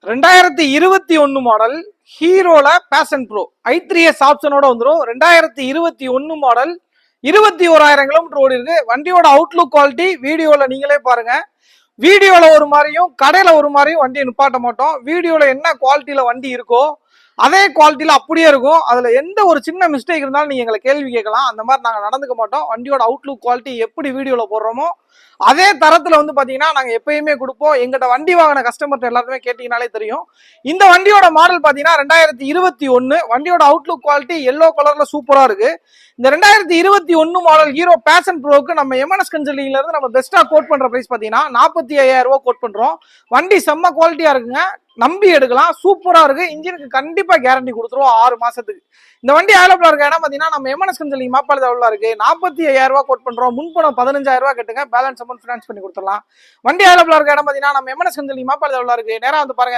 2021 model ஹீரோல fashion bro i3s ஆப்ஷனோட வந்துடும். 2021 model 21,000 kilometre ஓடி இருக்கு. வண்டியோட அவுட்லுக் குவாலிட்டி வீடியோல நீங்களே பாருங்க. வீடியோல ஒரு மாதிரியும் கடையில ஒரு மாதிரியும் வண்டியை நிப்பாட்ட மாட்டோம். வீடியோல என்ன குவாலிட்டியில வண்டி இருக்கோ அதே குவாலிட்டியில அப்படியே இருக்கும். அதுல எந்த ஒரு சின்ன மிஸ்டேக் இருந்தாலும் நீங்க எங்களை கேள்வி கேட்கலாம். அந்த மாதிரி நாங்க நடந்துக்க மாட்டோம். வண்டியோட அவுட்லுக் குவாலிட்டி எப்படி வீடியோல போடுறோமோ அதே தரத்துல வந்து பாத்தீங்கன்னா நாங்க எப்பயுமே கொடுப்போம். எங்கிட்ட வண்டி வாங்கின கஸ்டமர் எல்லாருமே கேட்டீங்கனாலே தெரியும். இந்த வண்டியோட மாடல் பாத்தீங்கன்னா 2021. வண்டியோட அவுட்லுக் குவாலிட்டி எல்லோ கலர்ல சூப்பரா இருக்கு. இந்த 2021 மாடல் ஹீரோ பேஷன் ப்ரோக்கு நம்ம எம்என்எஸ் கன்சல்டிங்ல இருந்து நம்ம பெஸ்டா கோட் பண்ற பிரைஸ் பாத்தீங்கன்னா 45,000 ரூபாய் கோட் பண்றோம். வண்டி செம்ம குவாலிட்டியா இருக்குங்க, நம்பி எடுக்கலாம். சூப்பரா இருக்கு. இன்ஜினுக்கு கண்டிப்பா கேரண்டி கொடுத்துருவோம் 6 மாசத்துக்கு. இந்த வண்டி அவைலபிளா இருக்க இடம் பாத்தீங்கன்னா நம்ம எம்என்எஸ் கன்சல்டிங் மாப்பாள உள்ள இருக்கு. 45,000 ரூபாய் கோட் பண்றோம். முன்பணம் 15,000 ரூபாய் கட்டுங்க, பேலன்ஸ் அமௌண்ட் ஃபினான்ஸ் பண்ணி கொடுத்துடலாம். வண்டி அவைலபிளா இருக்க இடம் பாத்தீங்கன்னா நம்ம எம்என்எஸ் கன்சல்டிங் மாப்பாள உள்ள இருக்கு. நேரா வந்து பாருங்க.